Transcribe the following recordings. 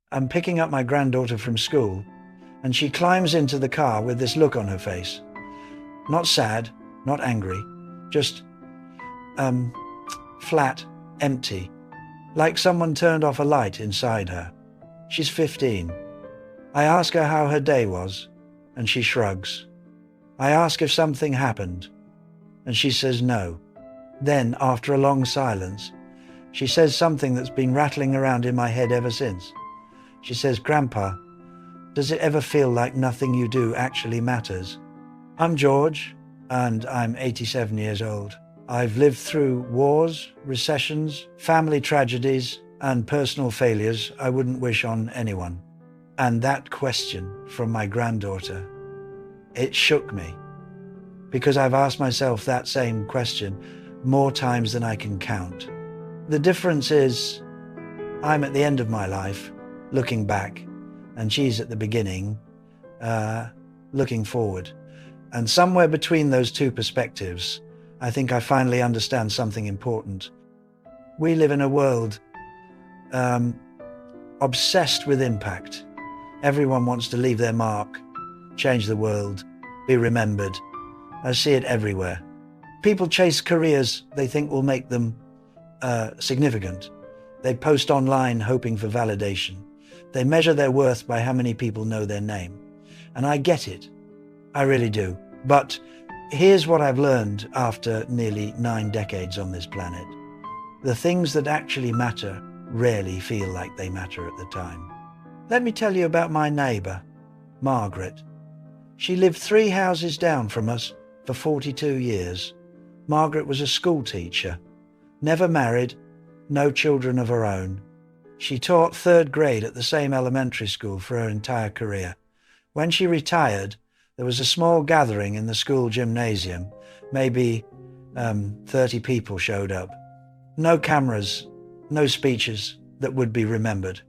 I'm picking up my granddaughter from school, and she climbs into the car with this look on her face. Not sad, not angry, just, flat, empty, like someone turned off a light inside her. She's 15. I ask her how her day was, and she shrugs. I ask if something happened, and she says no. Then, after a long silence, she says something that's been rattling around in my head ever since. She says, "Grandpa, does it ever feel like nothing you do actually matters?" I'm George, and I'm 87 years old. I've lived through wars, recessions, family tragedies, and personal failures I wouldn't wish on anyone. And that question from my granddaughter, it shook me, because I've asked myself that same question more times than I can count. The difference is, I'm at the end of my life, looking back, and she's at the beginning, looking forward. And somewhere between those two perspectives, I think I finally understand something important. We live in a world obsessed with impact. Everyone wants to leave their mark, change the world, be remembered. I see it everywhere. People chase careers they think will make them significant. They post online hoping for validation. They measure their worth by how many people know their name. And I get it. I really do. But here's what I've learned after nearly 9 decades on this planet. The things that actually matter rarely feel like they matter at the time. Let me tell you about my neighbour, Margaret. She lived 3 houses down from us for 42 years. Margaret was a school teacher, never married, no children of her own. She taught 3rd grade at the same elementary school for her entire career. When she retired, there was a small gathering in the school gymnasium. Maybe 30 people showed up. No cameras, no speeches that would be remembered.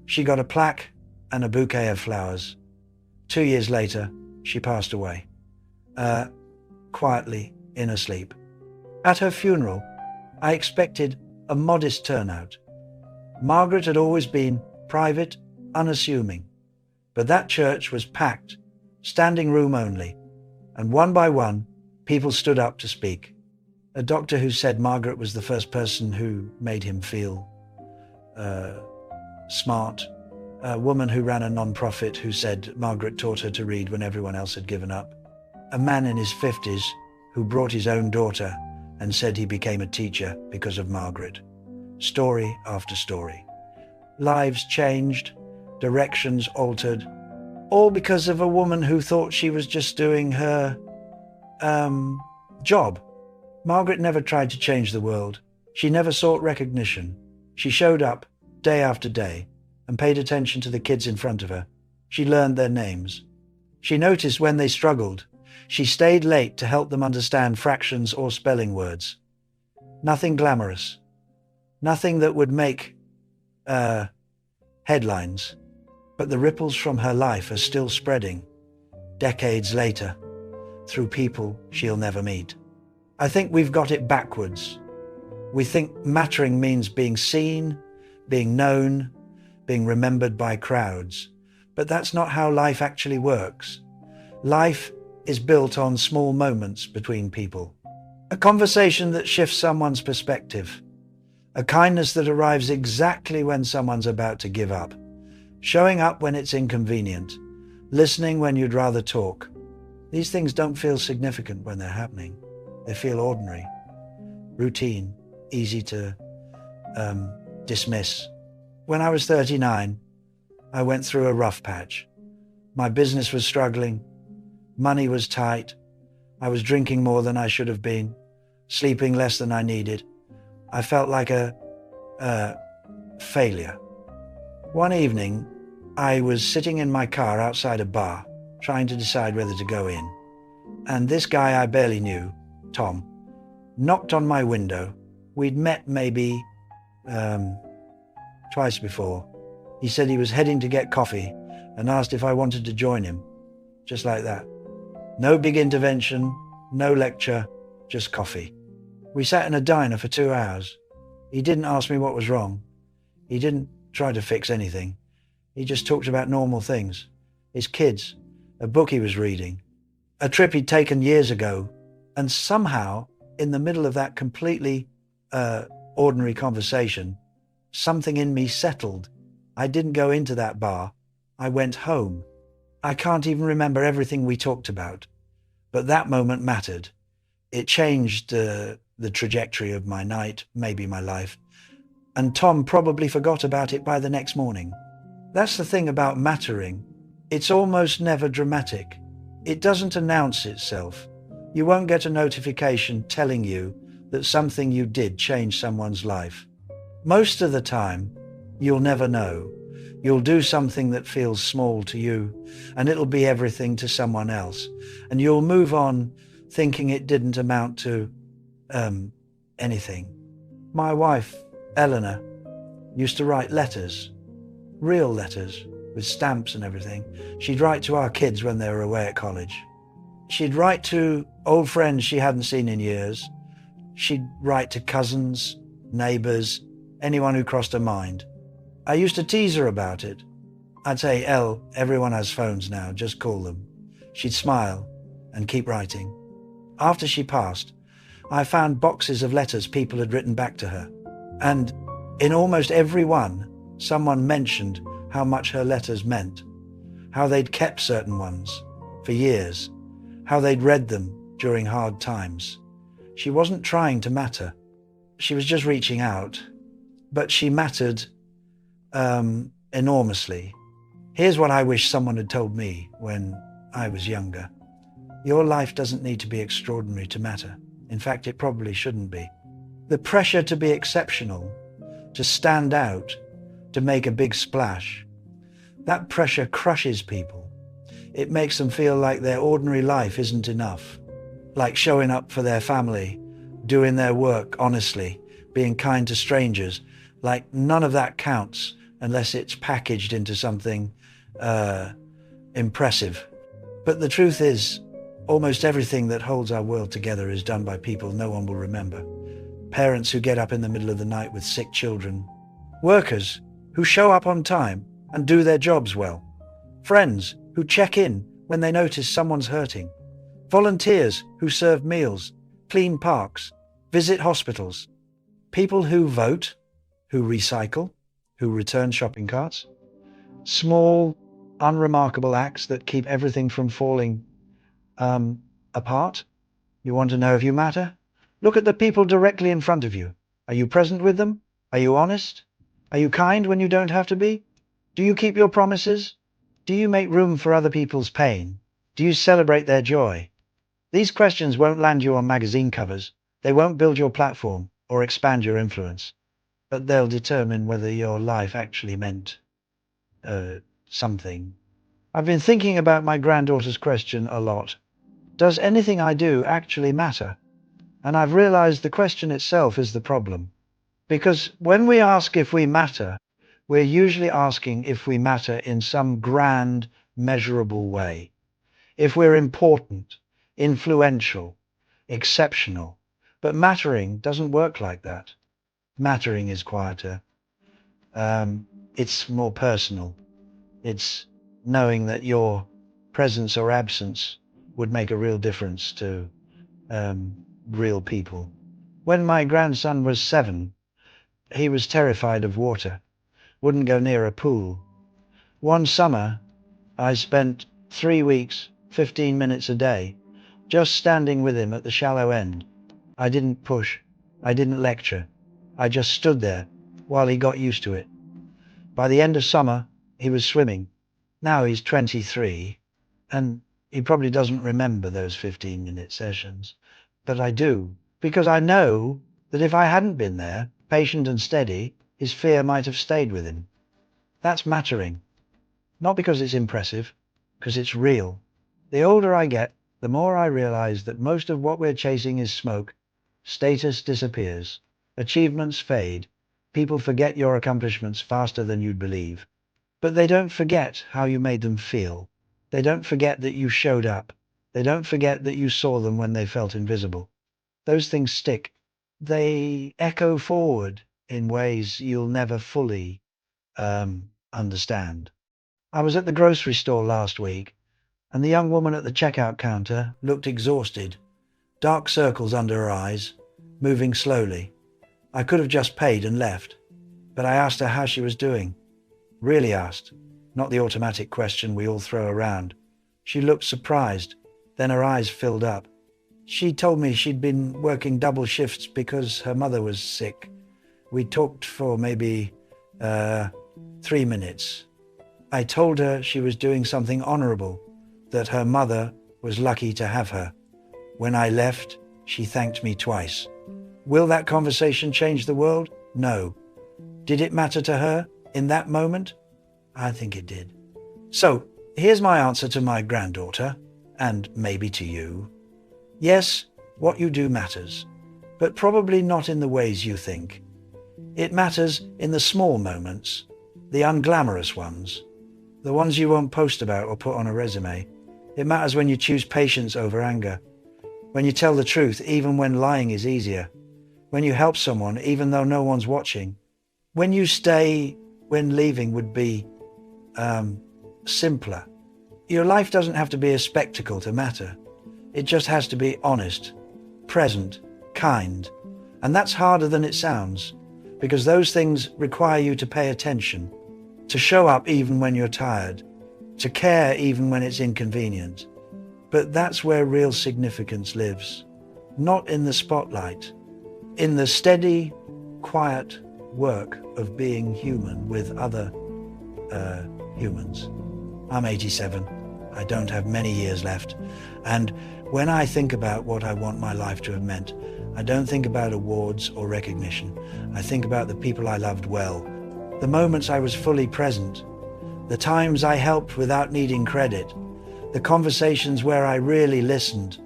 She got a plaque and a bouquet of flowers. 2 years later, she passed away, quietly in her sleep. At her funeral, I expected a modest turnout. Margaret had always been private, unassuming, but that church was packed, standing room only, and one by one, people stood up to speak. A doctor who said Margaret was the first person who made him feel smart. A woman who ran a non-profit who said Margaret taught her to read when everyone else had given up. A man in his 50s who brought his own daughter and said he became a teacher because of Margaret. Story after story. Lives changed, directions altered, all because of a woman who thought she was just doing her job. Margaret never tried to change the world. She never sought recognition. She showed up day after day and paid attention to the kids in front of her. She learned their names. She noticed when they struggled. She stayed late to help them understand fractions or spelling words. Nothing glamorous. Nothing that would make headlines. But the ripples from her life are still spreading, decades later, through people she'll never meet. I think we've got it backwards. We think mattering means being seen, being known, being remembered by crowds. But that's not how life actually works. Life is built on small moments between people. A conversation that shifts someone's perspective. A kindness that arrives exactly when someone's about to give up. Showing up when it's inconvenient. Listening when you'd rather talk. These things don't feel significant when they're happening. They feel ordinary, routine, easy to dismiss. When I was 39, I went through a rough patch. My business was struggling. Money was tight. I was drinking more than I should have been, sleeping less than I needed. I felt like a failure. One evening, I was sitting in my car outside a bar, trying to decide whether to go in. And this guy I barely knew, Tom, knocked on my window. We'd met maybe twice before. He said he was heading to get coffee and asked if I wanted to join him. Just like that. No big intervention, no lecture, just coffee. We sat in a diner for 2 hours. He didn't ask me what was wrong. He didn't try to fix anything. He just talked about normal things. His kids, a book he was reading, a trip he'd taken years ago. And somehow, in the middle of that completely ordinary conversation, something in me settled. I didn't go into that bar. I went home. I can't even remember everything we talked about, but that moment mattered. It changed the trajectory of my night, maybe my life. And Tom probably forgot about it by the next morning. That's the thing about mattering. It's almost never dramatic. It doesn't announce itself. You won't get a notification telling you that something you did changed someone's life. Most of the time, you'll never know. You'll do something that feels small to you, and it'll be everything to someone else. And you'll move on thinking it didn't amount to anything. My wife, Eleanor, used to write letters, real letters, with stamps and everything. She'd write to our kids when they were away at college. She'd write to old friends she hadn't seen in years. She'd write to cousins, neighbors, anyone who crossed her mind. I used to tease her about it. I'd say, Elle, everyone has phones now, just call them. She'd smile and keep writing. After she passed, I found boxes of letters people had written back to her. And in almost every one, someone mentioned how much her letters meant, how they'd kept certain ones for years, how they'd read them during hard times. She wasn't trying to matter. She was just reaching out, but she mattered enormously. Here's what I wish someone had told me when I was younger. Your life doesn't need to be extraordinary to matter. In fact, it probably shouldn't be. The pressure to be exceptional, to stand out, to make a big splash, that pressure crushes people. It makes them feel like their ordinary life isn't enough, like showing up for their family, doing their work honestly, being kind to strangers, like none of that counts unless it's packaged into something impressive. But the truth is, almost everything that holds our world together is done by people no one will remember. Parents who get up in the middle of the night with sick children. Workers who show up on time and do their jobs well. Friends who check in when they notice someone's hurting. Volunteers who serve meals, clean parks, visit hospitals. People who vote, who recycle, who return shopping carts. Small, unremarkable acts that keep everything from falling apart. You want to know if you matter? Look at the people directly in front of you. Are you present with them? Are you honest? Are you kind when you don't have to be? Do you keep your promises? Do you make room for other people's pain? Do you celebrate their joy? These questions won't land you on magazine covers. They won't build your platform or expand your influence, but they'll determine whether your life actually meant something. I've been thinking about my granddaughter's question a lot. Does anything I do actually matter? And I've realized the question itself is the problem. Because when we ask if we matter, we're usually asking if we matter in some grand, measurable way. If we're important, influential, exceptional. But mattering doesn't work like that. Mattering is quieter. It's more personal. It's knowing that your presence or absence would make a real difference to real people. When my grandson was 7, he was terrified of water, wouldn't go near a pool. One summer, I spent 3 weeks, 15 minutes a day, just standing with him at the shallow end. I didn't push. I didn't lecture. I just stood there while he got used to it. By the end of summer, he was swimming. Now he's 23, and he probably doesn't remember those 15-minute sessions. But I do, because I know that if I hadn't been there, patient and steady, his fear might have stayed with him. That's mattering. Not because it's impressive, because it's real. The older I get, the more I realize that most of what we're chasing is smoke. Status disappears. Achievements fade. People forget your accomplishments faster than you'd believe. But they don't forget how you made them feel. They don't forget that you showed up. They don't forget that you saw them when they felt invisible. Those things stick. They echo forward in ways you'll never fully understand. I was at the grocery store last week, and the young woman at the checkout counter looked exhausted, dark circles under her eyes, moving slowly. I could have just paid and left, but I asked her how she was doing. Really asked, not the automatic question we all throw around. She looked surprised, then her eyes filled up. She told me she'd been working double shifts because her mother was sick. We talked for maybe 3 minutes. I told her she was doing something honorable, that her mother was lucky to have her. When I left, she thanked me twice. Will that conversation change the world? No. Did it matter to her in that moment? I think it did. So, here's my answer to my granddaughter, and maybe to you. Yes, what you do matters, but probably not in the ways you think. It matters in the small moments, the unglamorous ones, the ones you won't post about or put on a resume. It matters when you choose patience over anger, when you tell the truth even when lying is easier, when you help someone even though no one's watching, when you stay when leaving would be simpler. Your life doesn't have to be a spectacle to matter. It just has to be honest, present, kind. And that's harder than it sounds, because those things require you to pay attention, to show up even when you're tired, to care even when it's inconvenient. But that's where real significance lives, not in the spotlight, in the steady, quiet work of being human with other humans. I'm 87. I don't have many years left. And when I think about what I want my life to have meant, I don't think about awards or recognition. I think about the people I loved well, the moments I was fully present, the times I helped without needing credit, the conversations where I really listened.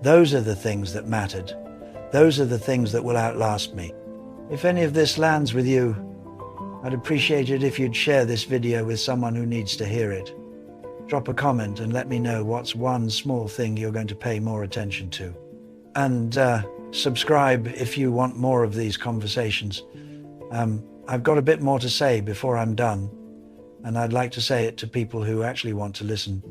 Those are the things that mattered. Those are the things that will outlast me. If any of this lands with you, I'd appreciate it if you'd share this video with someone who needs to hear it. Drop a comment and let me know what's one small thing you're going to pay more attention to. And subscribe if you want more of these conversations. I've got a bit more to say before I'm done, and I'd like to say it to people who actually want to listen.